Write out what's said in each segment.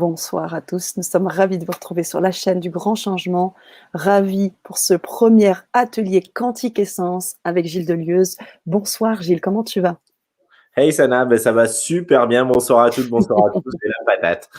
Bonsoir à tous, nous sommes ravis de vous retrouver sur la chaîne du Grand Changement, ravis pour ce premier atelier Quantique Essence avec Gilles Delieuse. Bonsoir Gilles, comment tu vas? Hey Sana, ben ça va super bien. Bonsoir à toutes, bonsoir à tous. C'est la patate.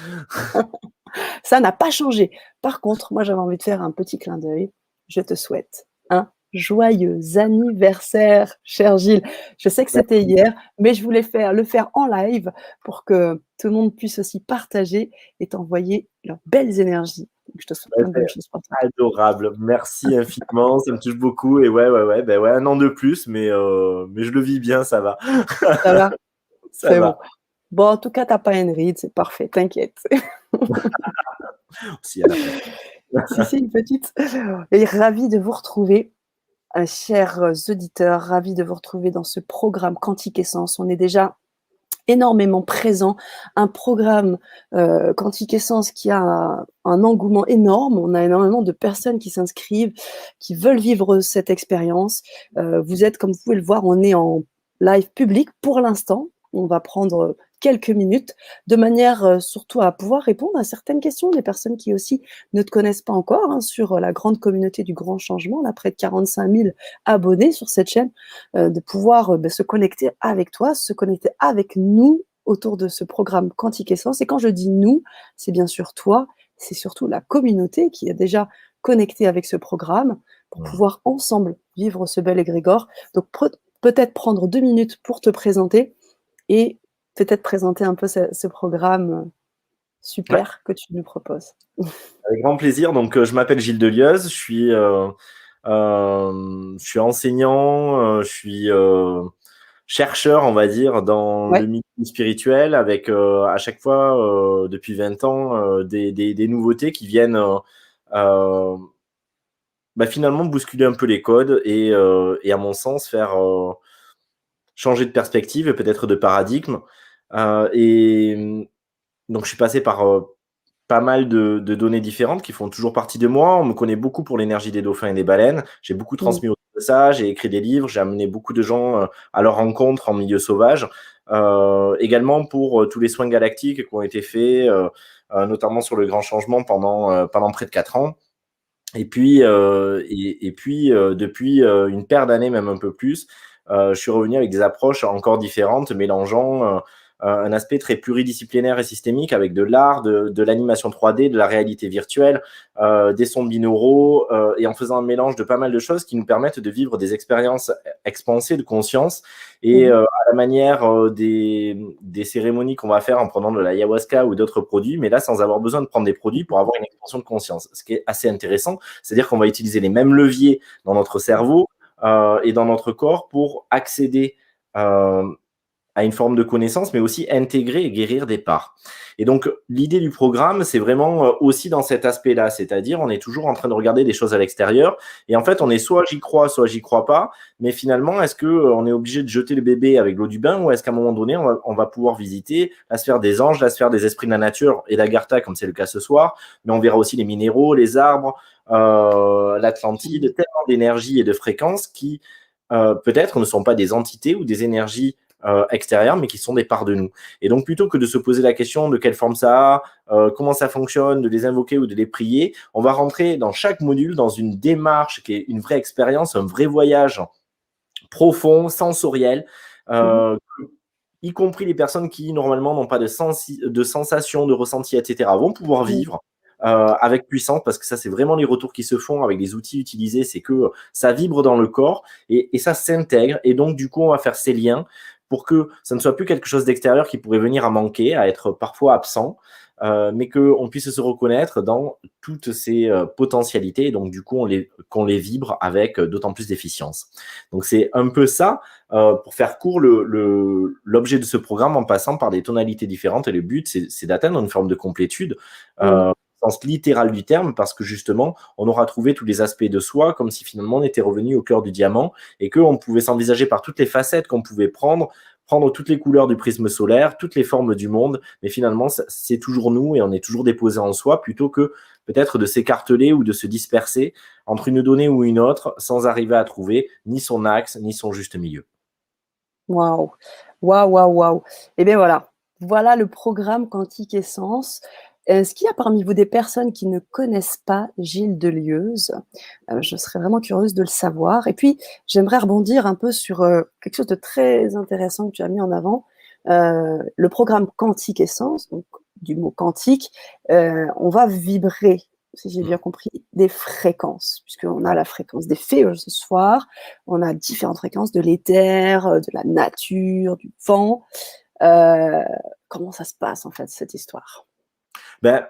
Ça n'a pas changé. Par contre, moi j'avais envie de faire un petit clin d'œil. Je te souhaite un joyeux anniversaire, cher Gilles. Je sais que c'était hier, mais je voulais le faire en live pour que tout le monde puisse aussi partager et t'envoyer leurs belles énergies. Donc, je te souhaite Ouais, plein de c'est bonnes choses pour toi. adorable. Merci infiniment. Ça me touche beaucoup. Et ouais, un an de plus, mais je le vis bien, ça va. Ça va? Ça C'est bon. va. Bon, en tout cas, t'as pas une ride, c'est parfait, t'inquiète. Si, elle a pas. Si, une petite. Et ravi de vous retrouver, chers auditeurs, ravi de vous retrouver dans ce programme Quantique Essence. On est déjà énormément présent. Un programme Quantique Essence qui a un engouement énorme. On a énormément de personnes qui s'inscrivent, qui veulent vivre cette expérience. Vous êtes, comme vous pouvez le voir, on est en live public pour l'instant. On va prendre quelques minutes de manière surtout à pouvoir répondre à certaines questions des personnes qui aussi ne te connaissent pas encore sur la grande communauté du Grand Changement, là, près de 45 000 abonnés sur cette chaîne, de pouvoir se connecter avec toi, se connecter avec nous autour de ce programme Quantique Essence. Et quand je dis nous, c'est bien sûr toi, c'est surtout la communauté qui est déjà connectée avec ce programme pour pouvoir ensemble vivre ce bel égrégore. Donc peut-être prendre 2 minutes pour te présenter et peut-être présenter un peu ce programme Ouais, super que tu nous proposes. avec grand plaisir. Donc, je m'appelle Gilles Delieuse. Je suis enseignant. Je suis chercheur, on va dire, dans le Ouais. milieu spirituel, avec à chaque fois, depuis 20 ans, des nouveautés qui viennent euh, finalement bousculer un peu les codes et à mon sens, faire changer de perspective et peut-être de paradigme. Et donc, je suis passé par pas mal de données différentes qui font toujours partie de moi. On me connaît beaucoup pour l'énergie des dauphins et des baleines. J'ai beaucoup Mm. transmis autour de ça. J'ai écrit des livres. J'ai amené beaucoup de gens à leur rencontre en milieu sauvage. Également pour tous les soins galactiques qui ont été faits, notamment sur le grand changement pendant près de 4 ans. Et puis, depuis une paire d'années, même un peu plus, je suis revenu avec des approches encore différentes, mélangeant un aspect très pluridisciplinaire et systémique avec de l'art, de l'animation 3D, de la réalité virtuelle, des sons binauraux, et en faisant un mélange de pas mal de choses qui nous permettent de vivre des expériences expansées de conscience. Et Mhm. à la manière des cérémonies qu'on va faire en prenant de l'ayahuasca ou d'autres produits, mais là sans avoir besoin de prendre des produits pour avoir une expansion de conscience. Ce qui est assez intéressant, c'est-à-dire qu'on va utiliser les mêmes leviers dans notre cerveau et dans notre corps pour accéder euh, à une forme de connaissance, mais aussi intégrer et guérir des parts. Et donc, l'idée du programme, c'est vraiment aussi dans cet aspect-là, c'est-à-dire on est toujours en train de regarder des choses à l'extérieur, et en fait, on est soit j'y crois pas, mais finalement, est-ce qu'on est obligé de jeter le bébé avec l'eau du bain, ou est-ce qu'à un moment donné, on va pouvoir visiter la sphère des anges, la sphère des esprits de la nature et d'Agartha, comme c'est le cas ce soir, mais on verra aussi les minéraux, les arbres, l'Atlantide, tellement d'énergie et de fréquences qui peut-être ne sont pas des entités ou des énergies extérieures, mais qui sont des parts de nous. Et donc, plutôt que de se poser la question de quelle forme ça a, comment ça fonctionne, de les invoquer ou de les prier, on va rentrer dans chaque module dans une démarche qui est une vraie expérience, un vrai voyage profond, sensoriel, Mhm. euh, y compris les personnes qui, normalement, n'ont pas de sensations, de ressentis, etc., vont pouvoir Mhm. vivre avec puissance, parce que ça, c'est vraiment les retours qui se font avec les outils utilisés, c'est que ça vibre dans le corps et ça s'intègre. Et donc, du coup, on va faire ces liens pour que ça ne soit plus quelque chose d'extérieur qui pourrait venir à manquer, à être parfois absent, mais qu'on puisse se reconnaître dans toutes ces potentialités. Et donc, du coup, qu'on les vibre avec d'autant plus d'efficience. Donc, c'est un peu ça. Pour faire court, l'objet de ce programme en passant par des tonalités différentes. Et le but, c'est d'atteindre une forme de complétude, Mhm. au sens littéral du terme, parce que justement, on aura trouvé tous les aspects de soi, comme si finalement on était revenu au cœur du diamant, et qu'on pouvait s'envisager par toutes les facettes qu'on pouvait prendre toutes les couleurs du prisme solaire, toutes les formes du monde, mais finalement, c'est toujours nous, et on est toujours déposé en soi, plutôt que peut-être de s'écarteler ou de se disperser entre une donnée ou une autre, sans arriver à trouver ni son axe, ni son juste milieu. Waouh, waouh, waouh, waouh. Et bien voilà, voilà le programme Quantique Essence. Est-ce qu'il y a parmi vous des personnes qui ne connaissent pas Gilles Delieuse? Je serais vraiment curieuse de le savoir. Et puis, j'aimerais rebondir un peu sur quelque chose de très intéressant que tu as mis en avant, le programme Quantique Essence, donc du mot quantique. On va vibrer, si j'ai bien compris, des fréquences, puisqu'on a la fréquence des fées ce soir, on a différentes fréquences de l'éther, de la nature, du vent. Comment ça se passe en fait, cette histoire? Ben,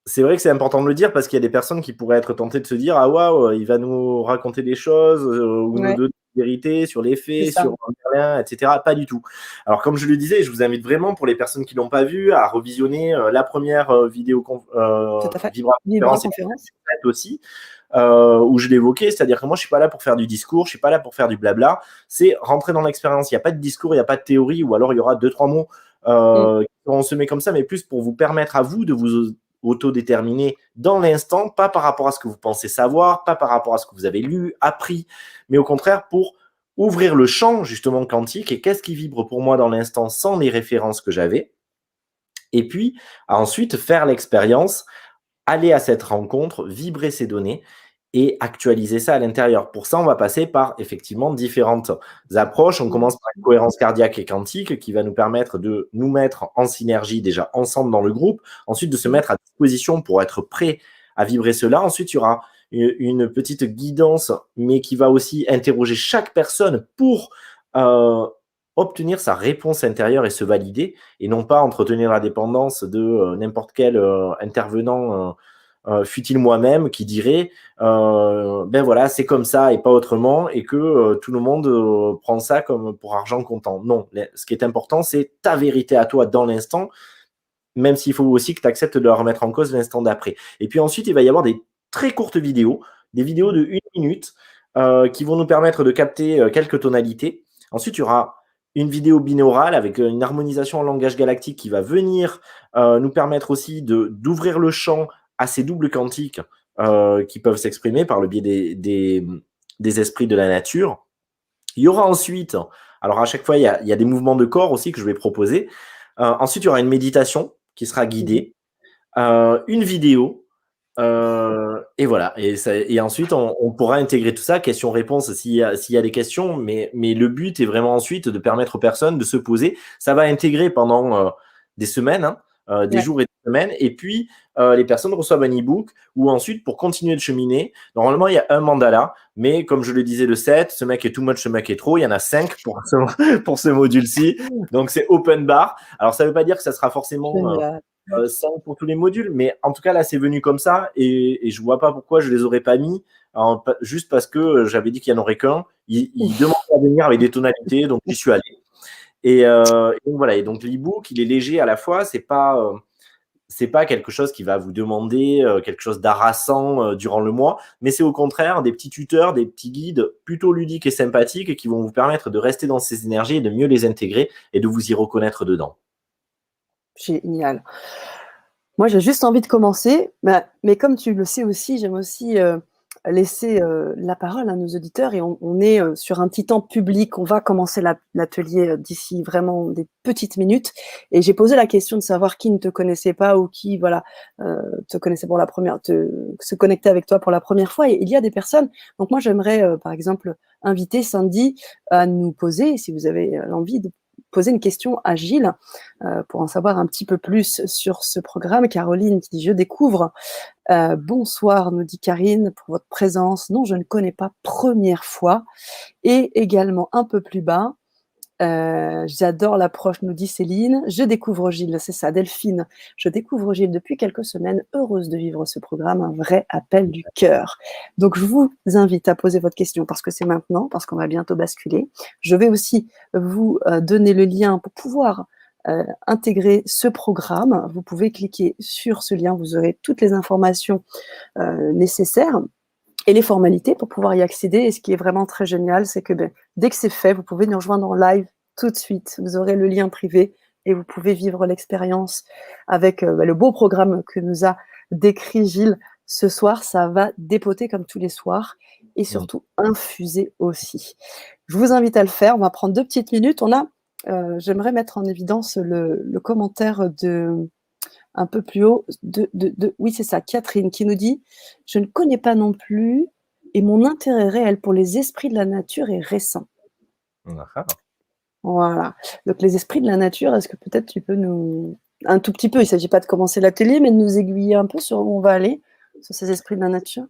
c'est vrai que c'est important de le dire parce qu'il y a des personnes qui pourraient être tentées de se dire ah waouh, il va nous raconter des choses ou nous Ouais, donner des vérités sur les c'est faits, ça, sur Merlin, etc. Pas du tout. Alors comme je le disais, je vous invite vraiment pour les personnes qui l'ont pas vu à revisionner la première vidéo tout à fait. Vibra Vibra conférence conférence. aussi, où je l'évoquais, c'est-à-dire que moi je suis pas là pour faire du discours, je suis pas là pour faire du blabla, c'est rentrer dans l'expérience. Il n'y a pas de discours, il n'y a pas de théorie, ou alors il y aura deux trois mots qui seront semés comme ça, mais plus pour vous permettre à vous de vous autodéterminer dans l'instant, pas par rapport à ce que vous pensez savoir, pas par rapport à ce que vous avez lu, appris, mais au contraire pour ouvrir le champ justement quantique et qu'est-ce qui vibre pour moi dans l'instant sans les références que j'avais, et puis ensuite faire l'expérience, aller à cette rencontre, vibrer ces données et actualiser ça à l'intérieur. Pour ça, on va passer par effectivement différentes approches. On commence par une cohérence cardiaque et quantique qui va nous permettre de nous mettre en synergie déjà ensemble dans le groupe, ensuite de se mettre à disposition pour être prêt à vibrer cela. Ensuite, il y aura une petite guidance, mais qui va aussi interroger chaque personne pour obtenir sa réponse intérieure et se valider, et non pas entretenir la dépendance de n'importe quel intervenant fut-il moi-même, qui dirait ben voilà, c'est comme ça et pas autrement, et que tout le monde prend ça comme pour argent comptant. Non, ce qui est important, c'est ta vérité à toi dans l'instant, même s'il faut aussi que tu acceptes de la remettre en cause l'instant d'après. Et puis ensuite, il va y avoir des très courtes vidéos, des vidéos de 1 minute, qui vont nous permettre de capter quelques tonalités. Ensuite, il y aura une vidéo binaurale avec une harmonisation en langage galactique qui va venir nous permettre aussi d'ouvrir le champ à ces doubles quantiques qui peuvent s'exprimer par le biais des esprits de la nature. Il y aura ensuite, alors à chaque fois, il y a des mouvements de corps aussi que je vais proposer. Ensuite, il y aura une méditation qui sera guidée, une vidéo, et voilà. Et ensuite, on pourra intégrer tout ça, questions-réponses s'il y a des questions, mais le but est vraiment ensuite de permettre aux personnes de se poser. Ça va intégrer pendant des semaines, hein, des Ouais. jours et des semaines, et puis les personnes reçoivent un e-book où ensuite, pour continuer de cheminer, normalement, il y a un mandala, mais comme je le disais, le 7, ce mec est too much, ce mec est trop, il y en a 5 pour ce module-ci, donc c'est open bar. Alors, ça ne veut pas dire que ça sera forcément Génial. 5 pour tous les modules, mais en tout cas, là, c'est venu comme ça, et je vois pas pourquoi je les aurais pas mis, juste parce que j'avais dit qu'il y en aurait qu'un. Il demandait à venir avec des tonalités, donc j'y suis allé. Et donc voilà, et donc l'e-book, il est léger à la fois, c'est pas quelque chose qui va vous demander quelque chose d'harassant durant le mois, mais c'est au contraire des petits tuteurs, des petits guides plutôt ludiques et sympathiques qui vont vous permettre de rester dans ces énergies et de mieux les intégrer et de vous y reconnaître dedans. Génial. Moi, j'ai juste envie de commencer, mais comme tu le sais aussi, j'aime aussi laisser la parole à nos auditeurs, et on est sur un petit temps public. On va commencer l'atelier d'ici vraiment des petites minutes, et j'ai posé la question de savoir qui ne te connaissait pas ou qui voilà te connaissait pour la première, se connecter avec toi pour la première fois. Et il y a des personnes. Donc moi, j'aimerais par exemple inviter Sandy à nous poser, si vous avez l'envie de poser une question à Gilles pour en savoir un petit peu plus sur ce programme. Caroline qui dit « Je découvre ». Bonsoir, nous dit Karine, pour votre présence. Non, je ne connais pas, première fois. Et également un peu plus bas, j'adore l'approche, nous dit Céline. Je découvre Gilles, c'est ça, Delphine. Je découvre Gilles depuis quelques semaines, heureuse de vivre ce programme, un vrai appel du cœur. Donc, je vous invite à poser votre question parce que c'est maintenant, parce qu'on va bientôt basculer. Je vais aussi vous donner le lien pour pouvoir intégrer ce programme. Vous pouvez cliquer sur ce lien, vous aurez toutes les informations nécessaires et les formalités pour pouvoir y accéder. Et ce qui est vraiment très génial, c'est que dès que c'est fait, vous pouvez nous rejoindre en live tout de suite. Vous aurez le lien privé et vous pouvez vivre l'expérience avec le beau programme que nous a décrit Gilles ce soir. Ça va dépoter comme tous les soirs et surtout infuser aussi. Je vous invite à le faire. On va prendre 2 petites minutes. J'aimerais mettre en évidence le commentaire de un peu plus haut, oui, c'est ça, Catherine, qui nous dit « Je ne connais pas non plus et mon intérêt réel pour les esprits de la nature est récent. » Voilà. Donc, les esprits de la nature, est-ce que peut-être tu peux nous... Un tout petit peu, il ne s'agit pas de commencer l'atelier, mais de nous aiguiller un peu sur où on va aller, sur ces esprits de la nature.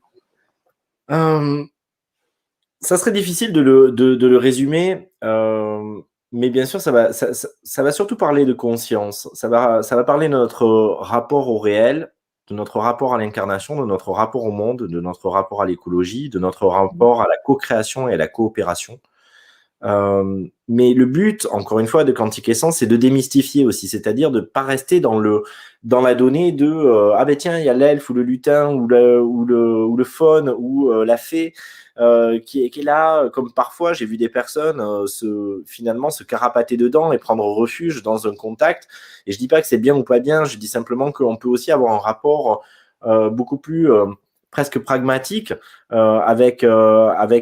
Ça serait difficile de le résumer, mais bien sûr, ça va surtout parler de conscience. Ça va parler de notre rapport au réel, de notre rapport à l'incarnation, de notre rapport au monde, de notre rapport à l'écologie, de notre rapport à la co-création et à la coopération. Mais le but, encore une fois, de Quantique Essence, c'est de démystifier aussi, c'est-à-dire de ne pas rester dans la donnée de ah ben tiens, il y a l'elfe ou le lutin ou le faune ou la fée qui est là, comme parfois j'ai vu des personnes finalement se carapater dedans et prendre refuge dans un contact. Et je dis pas que c'est bien ou pas bien, je dis simplement qu'on peut aussi avoir un rapport beaucoup plus presque pragmatique avec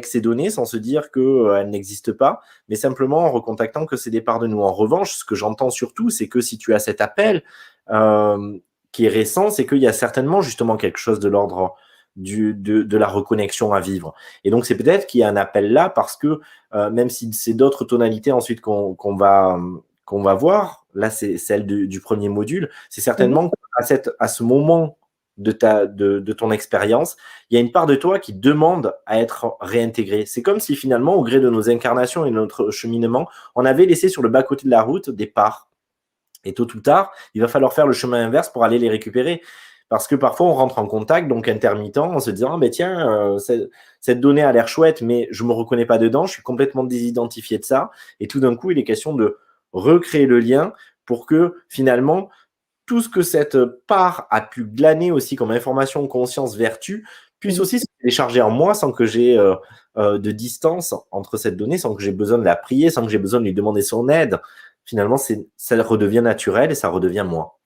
ces données, sans se dire qu'elles n'existent pas, mais simplement en recontactant que c'est des parts de nous. En revanche, ce que j'entends surtout, c'est que si tu as cet appel qui est récent, c'est qu'il y a certainement justement quelque chose de l'ordre de la reconnexion à vivre. Et donc, c'est peut-être qu'il y a un appel là, parce que même si c'est d'autres tonalités ensuite qu'on va voir, là, c'est celle du premier module, c'est certainement à ce moment de ton expérience, il y a une part de toi qui demande à être réintégrée. C'est comme si finalement, au gré de nos incarnations et de notre cheminement, on avait laissé sur le bas-côté de la route des parts. Et tôt ou tard, il va falloir faire le chemin inverse pour aller les récupérer. Parce que parfois, on rentre en contact, donc intermittent, en se disant, ah, tiens, cette donnée a l'air chouette, mais je ne me reconnais pas dedans, je suis complètement désidentifié de ça. Et tout d'un coup, il est question de recréer le lien pour que finalement, tout ce que cette part a pu glaner aussi comme information, conscience, vertu, puisse aussi se télécharger en moi sans que j'ai de distance entre cette donnée, sans que j'ai besoin de la prier, sans que j'ai besoin de lui demander son aide. Finalement, ça redevient naturel et ça redevient moi.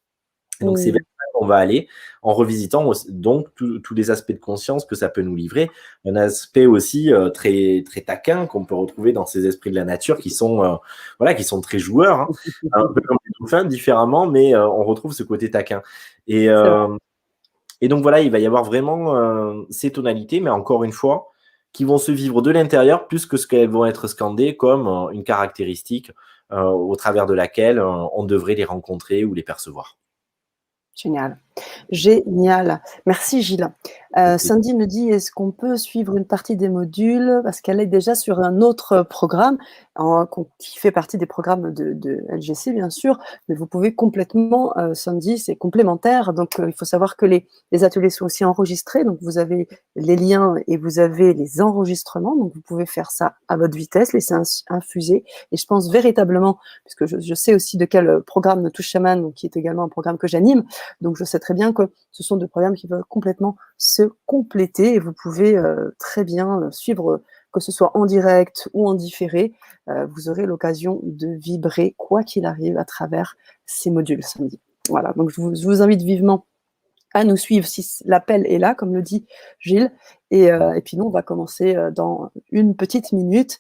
Et donc, c'est vers ça qu'on va aller en revisitant donc tous les aspects de conscience que ça peut nous livrer. Un aspect aussi très, très taquin qu'on peut retrouver dans ces esprits de la nature qui sont très joueurs, hein. Un peu comme les dauphins, différemment, mais on retrouve ce côté taquin. Et donc, voilà, il va y avoir vraiment ces tonalités, mais encore une fois, qui vont se vivre de l'intérieur plus que ce qu'elles vont être scandées comme une caractéristique au travers de laquelle on devrait les rencontrer ou les percevoir. Génial. Génial. Merci Gilles. Sandy nous dit, est-ce qu'on peut suivre une partie des modules parce qu'elle est déjà sur un autre programme qui fait partie des programmes de LGC, bien sûr, mais vous pouvez complètement, Sandy, c'est complémentaire. Donc, il faut savoir que les ateliers sont aussi enregistrés. Donc, vous avez les liens et vous avez les enregistrements. Donc, vous pouvez faire ça à votre vitesse, laisser infuser. Et je pense véritablement, puisque je sais aussi de quel programme Touche Chaman, donc, qui est également un programme que j'anime, donc je sais très bien que ce sont deux programmes qui peuvent complètement se compléter et vous pouvez très bien suivre, que ce soit en direct ou en différé, vous aurez l'occasion de vibrer quoi qu'il arrive à travers ces modules samedi. Voilà, donc je vous invite vivement à nous suivre si l'appel est là, comme le dit Gilles. Et puis nous, on va commencer dans une petite minute.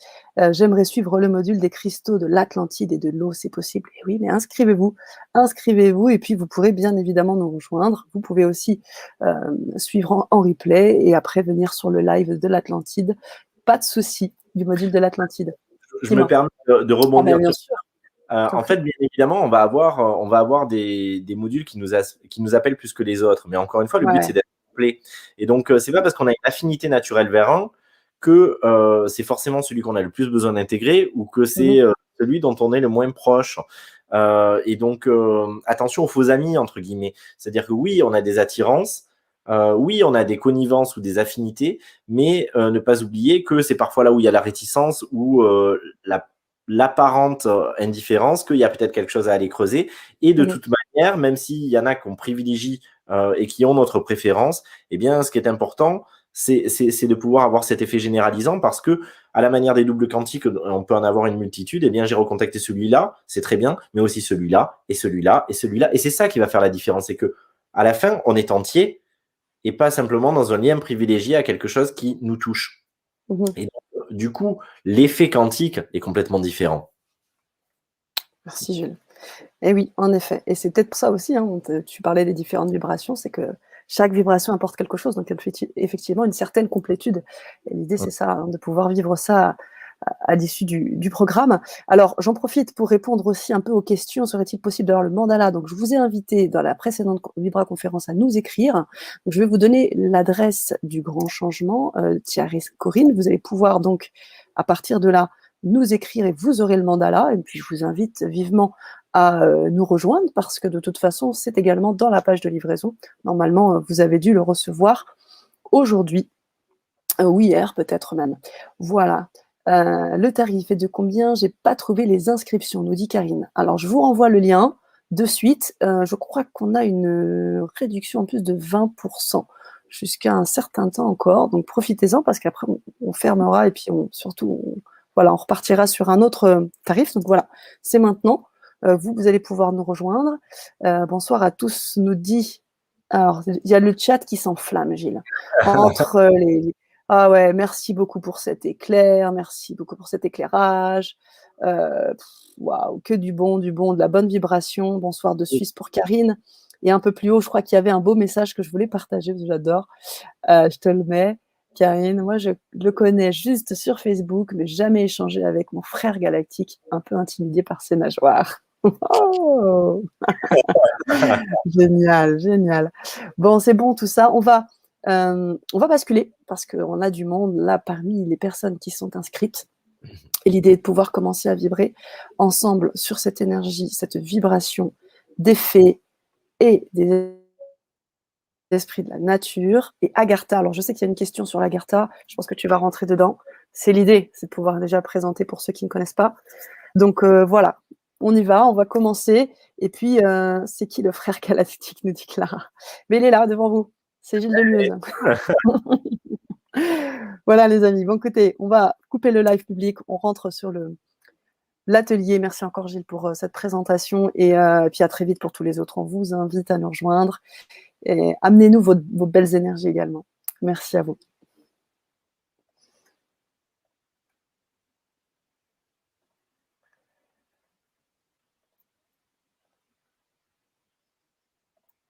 J'aimerais suivre le module des cristaux de l'Atlantide et de l'eau, c'est possible. Et oui, mais inscrivez-vous, et puis vous pourrez bien évidemment nous rejoindre. Vous pouvez aussi suivre en replay et après venir sur le live de l'Atlantide. Pas de souci du module de l'Atlantide. Je me permets de rebondir. Bien sûr. En fait, bien évidemment, on va avoir des modules qui nous appellent plus que les autres. Mais encore une fois, le but, c'est d'être complet. Et donc, c'est pas parce qu'on a une affinité naturelle vers un que c'est forcément celui qu'on a le plus besoin d'intégrer ou que c'est celui dont on est le moins proche. Et donc, attention aux faux amis, entre guillemets. C'est-à-dire que oui, on a des attirances. Oui, on a des connivences ou des affinités, mais ne pas oublier que c'est parfois là où il y a la réticence ou l'apparente indifférence, qu'il y a peut-être quelque chose à aller creuser. Et de toute manière, même s'il y en a qu'on privilégie et qui ont notre préférence, eh bien, ce qui est important, c'est de pouvoir avoir cet effet généralisant parce que, à la manière des doubles quantiques, on peut en avoir une multitude. Eh bien, j'ai recontacté celui-là, c'est très bien, mais aussi celui-là, et celui-là, et celui-là. Et c'est ça qui va faire la différence. C'est que, à la fin, on est entier et pas simplement dans un lien privilégié à quelque chose qui nous touche. Et donc, du coup, l'effet quantique est complètement différent. Merci Jules. Et oui, en effet. Et c'est peut-être pour ça aussi, hein, tu parlais des différentes vibrations, c'est que chaque vibration apporte quelque chose, donc effectivement une certaine complétude. Et l'idée, Mmh. c'est ça, hein, de pouvoir vivre ça à l'issue du programme. Alors, j'en profite pour répondre aussi un peu aux questions. Serait-il possible d'avoir le mandala? Donc, je vous ai invité dans la précédente Vibra conférence à nous écrire. Donc, je vais vous donner l'adresse du grand changement, Thierry Corinne. Vous allez pouvoir donc, à partir de là, nous écrire et vous aurez le mandala. Et puis, je vous invite vivement à nous rejoindre parce que de toute façon, c'est également dans la page de livraison. Normalement, vous avez dû le recevoir aujourd'hui ou hier peut-être même. Voilà. Le tarif est de combien? J'ai pas trouvé les inscriptions, nous dit Karine. Alors, je vous renvoie le lien de suite. Je crois qu'on a une réduction en plus de 20% jusqu'à un certain temps encore. Donc, profitez-en parce qu'après, on fermera et puis surtout, voilà, on repartira sur un autre tarif. Donc, voilà, c'est maintenant. Vous allez pouvoir nous rejoindre. Bonsoir à tous, nous dit. Alors, il y a le chat qui s'enflamme, Gilles. Entre les, ah ouais, merci beaucoup pour cet éclair, merci beaucoup pour cet éclairage. Waouh, que du bon, de la bonne vibration. Bonsoir de Suisse pour Karine. Et un peu plus haut, je crois qu'il y avait un beau message que je voulais partager, parce que j'adore. Je te le mets, Karine. Moi, je le connais juste sur Facebook, mais jamais échangé avec mon frère galactique, un peu intimidé par ses nageoires. Oh génial, génial. Bon, c'est bon tout ça. On va basculer parce qu'on a du monde là parmi les personnes qui sont inscrites. Et l'idée est de pouvoir commencer à vibrer ensemble sur cette énergie, cette vibration des fées et des esprits de la nature. Et Agartha, alors je sais qu'il y a une question sur l'Agartha, je pense que tu vas rentrer dedans. C'est l'idée, c'est de pouvoir déjà présenter pour ceux qui ne connaissent pas. Donc voilà, on y va, on va commencer. Et puis, c'est qui le frère galactique, nous dit Clara. Mais il est là, devant vous. C'est Gilles Delieuse. Voilà, les amis. Bon, écoutez, on va couper le live public. On rentre sur l'atelier. Merci encore, Gilles, pour cette présentation. Et puis, à très vite pour tous les autres. On vous invite à nous rejoindre. Et amenez-nous vos belles énergies également. Merci à vous.